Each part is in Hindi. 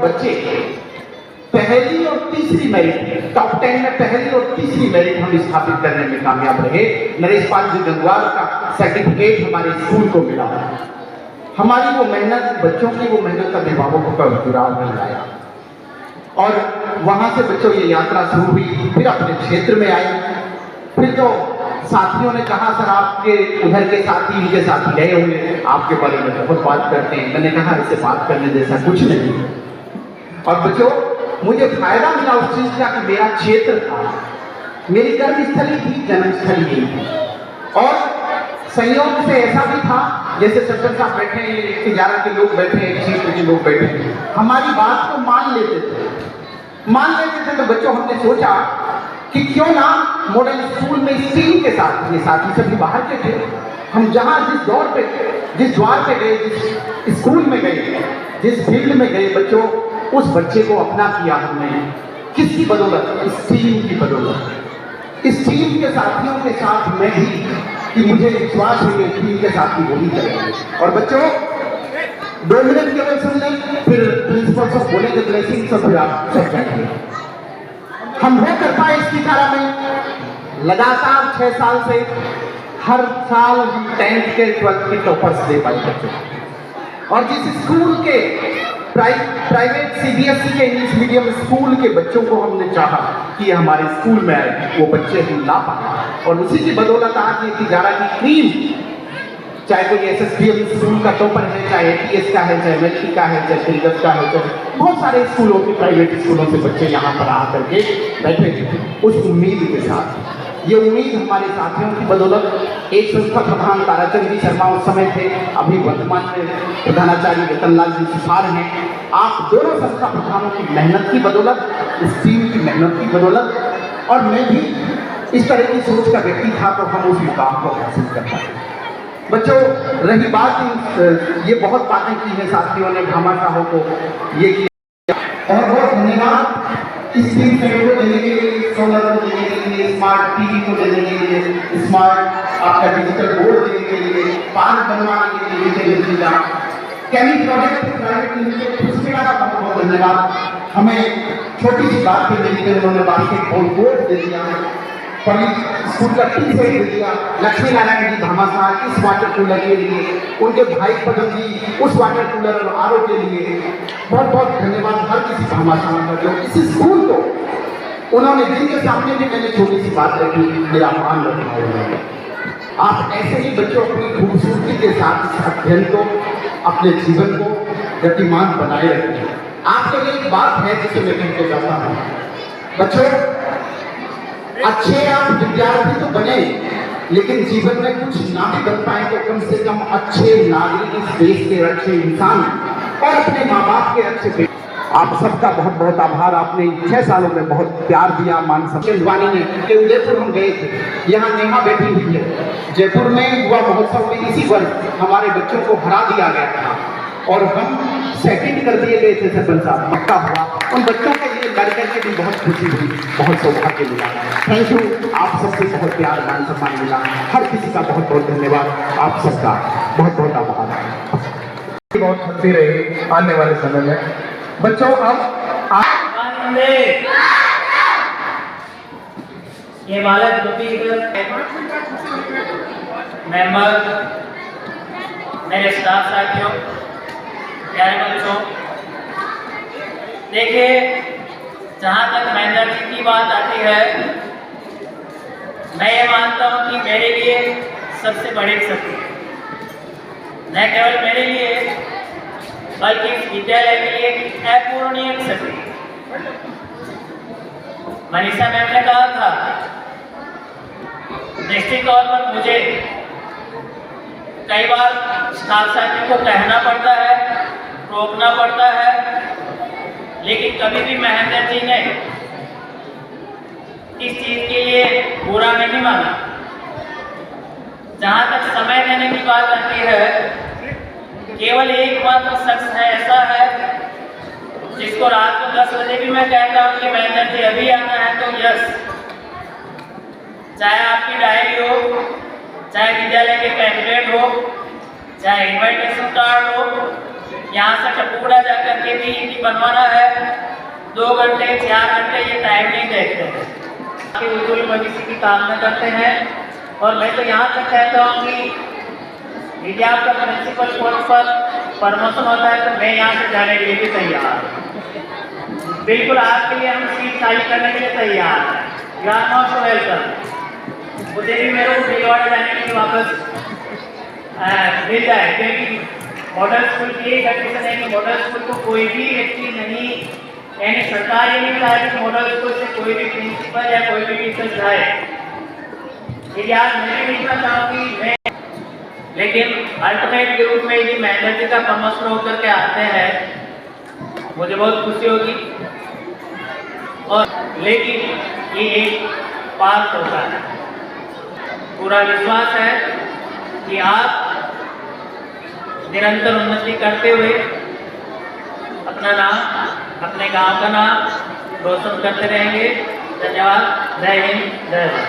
बच्चे पहली और तीसरी मेरिट, टॉप 10 में पहली और तीसरी मेरिट हम स्थापित करने में कामयाब रहे। नरेश पाल जी गंगवार का सर्टिफिकेट हमारे स्कूल को मिला। हमारी वो मेहनत, बच्चों की वो मेहनत अभिभावकों का जुड़ाव नहीं आया और वहां से बच्चों ये यात्रा शुरू हुई। फिर अपने क्षेत्र में आए, फिर तो साथियों ने कहा सर आपके उधर के साथी इनके साथी गए होंगे, आपके बारे में बहुत बात करते हैं। मैंने कहा इससे बात करने जैसा कुछ नहीं। और बच्चों मुझे फायदा मिला उस चीज का कि मेरा क्षेत्र था, मेरी कर्मस्थली थी, जन्मस्थली यही थी। और संयोग से ऐसा भी था जैसे सज्जन साहब बैठे हैं, तिजारा के लोग बैठे हैं, क्षेत्र के लोग बैठे हैं, हमारी बात को मान लेते थे। तो बच्चों हमने सोचा कि क्यों ना मॉडल स्कूल में स्टीम के साथ, ये साथी सभी बाहर के थे, हम जहाँ जिस द्वार पे गए, जिस स्कूल में गए, जिस फील्ड में गए, बच्चों उस बच्चे को अपना किया हमने। किसकी बदौलत? स्टीम की बदौलत। स्टीम के साथियों के साथ मैं भी, कि मुझे विश्वास है कि स्टीम के साथी वही करेंगे। और बच्चों 2 मिनट केवल सुन लें, फिर प्रिंसिपल सब बोलेंगे ब्लेसिंग, सब फिर आप सब जाएंगे। हम वो कर पाए इसकी धारा में लगातार 6 साल से, हर साल हम 10th के 12th के टॉपर्स दे पाए बच्चों। और जिस स्कूल के प्राइवेट CBSE के इंग्लिश मीडियम स्कूल के बच्चों को हमने चाहा कि हमारे स्कूल में आए, वो बच्चे हम ला पाए। और उसी की बदौलत आज ये तिजारा की क्रीम, चाहे कोई SSBM स्कूल का टॉपर है, चाहे APS का है, चाहे मेट्रिक का है, चाहे सिलेबस का है, चाहे बहुत सारे स्कूलों के, प्राइवेट स्कूलों से बच्चे यहाँ पर आकर के बैठे थे उस उम्मीद के साथ। ये उम्मीद हमारे साथियों की बदौलत। एक संस्था प्रधान ताराचंद जी शर्मा उस समय थे, अभी वर्तमान में प्रधानाचार्य रतनलाल जी सुखार हैं। आप दोनों संस्था प्रधानों की मेहनत की बदौलत, इस टीम की मेहनत की बदौलत, और मैं भी इस तरह की सोच का व्यक्ति था, तो हम उस मुकाम को हासिल कर पाए। बच्चों रही बात, ये बहुत बातें की हैं साथियों ने, भामा साहों को ये किया, और बहुत धन्यवाद इस टीम को देने के लिए, सोलर को देने के लिए, स्मार्ट टीवी को देने के लिए, स्मार्ट आपका डिजिटल बोर्ड देने के लिए, पार्क बनवाने के लिए, केमी प्रोजेक्ट प्राइवेट लिमिटेड उसके का बहुत धन्यवाद। हमें छोटी सी बात पे मेरी उन्होंने बास्केटबॉल कोर्ट दे दिया, पब्लिक स्कूल का टी सेट दे दिया, लक्ष्मी नारायण जी भामा साहब इस वाटर कूलर के लिए, उनके भाई पदम जी उस वाटर कूलर और आरओ के लिए बहुत बहुत धन्यवाद हर किसी भामा साहब का, जो इस स्कूल को उन्होंने, जिनके सामने भी मैंने छोटी सी बात रखी, मेरा मान रखा उन्होंने। आप ऐसे ही बच्चों अपनी खूबसूरती के साथ इस अध्ययन को, अपने जीवन को गतिमान बनाए रखें। आपके लिए एक बात है जिसे मैं कहना चाहता हूँ, बच्चों अच्छे आप विद्यार्थी तो बने, लेकिन जीवन में कुछ ना भी बन पाए तो कम से कम अच्छे नागरिक, इस देश के अच्छे इंसान और अपने माँ बाप के अच्छे। आप सबका बहुत बहुत आभार। आपने 6 सालों में बहुत प्यार दिया, मान सम्मानी ने। उदयपुर हम गए थे, यहाँ नेहा बैठी हुई है। जयपुर में युवा महोत्सव में इसी वर्ष हमारे बच्चों को हरा दिया गया था और हम सेकंड कर दिए गए थे सरपंच साहब, पक्का हुआ। उन बच्चों के लिए लड़ करके भी बहुत खुशी हुई, बहुत सौभाग्य मिला। थैंक यू, आप सबसे बहुत प्यार मान सम्मान मिला। हर किसी का बहुत बहुत धन्यवाद, आप सबका बहुत बहुत आभार। बहुत खुशी रही आने वाले समय में। बच्चों अब ये बालक मेंबर, मेरे स्टाफ साथियों, प्यारे बच्चों, देखिए जहाँ तक मेहनत की बात आती है, मैं ये मानता हूँ कि मेरे लिए सबसे बड़ी शक्ति, न केवल मेरे लिए बल्कि विद्यालय के लिए अपूर्णीय शक्ति। मनीषा मैम ने कहा था, निश्चित तौर पर मुझे कई बार स्टाफ साथियों को कहना पड़ता है, रोकना पड़ता है, लेकिन कभी भी महेंद्र जी ने इस चीज के लिए बुरा नहीं माना। जहां तक समय देने की बात आती है, केवल एक मात्र शख्स है ऐसा है जिसको रात को 10 बजे भी मैं कहता हूँ कि महेंद्र जी अभी आना है, तो यस, चाहे आपकी डायरी हो, चाहे विद्यालय के कैंडिडेट हो, चाहे इन्विटेशन कार्ड हो, यहाँ से टपूरा जा करके भी यदि बनवाना है 2 घंटे 4 घंटे ये टाइम नहीं देखते हैं, कि उज्जवल भविष्य की कामना करते हैं। और मैं तो यहाँ तक कहता हूँ कि यदि आपका प्रिंसिपल पोस्ट पर प्रमोशन होता है तो मैं यहाँ से जाने के लिए भी तैयार हूँ। बिल्कुल आपके लिए हम सीट खाली करने के लिए तैयार हैं। You are not welcome. मुझे भी मेरे को भीलवाड़ा जाने के लिए वापस मिल जाए, क्योंकि मॉडल स्कूल की एक कंडीशन है कि मॉडल स्कूल को कोई भी व्यक्ति नहीं, यानी सरकार ये नहीं चाहे कि मॉडल स्कूल से कोई भी प्रिंसिपल या कोई भी टीचर जाए। यदि आज मैं भी लिखना चाहूँगी मैं, लेकिन अल्टरनेट के रूप में यदि महेंद्र जी का प्रमोशन होकर के आते हैं मुझे बहुत खुशी होगी। और लेकिन ये एक पार्ट होता है, पूरा विश्वास है कि आप निरंतर उन्नति करते हुए अपना नाम, अपने गांव का नाम रोशन करते रहेंगे। धन्यवाद। जय हिंद, जय भारत।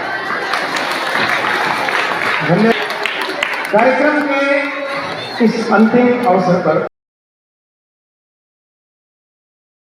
धन्यवाद। कार्यक्रम के इस अंतिम अवसर पर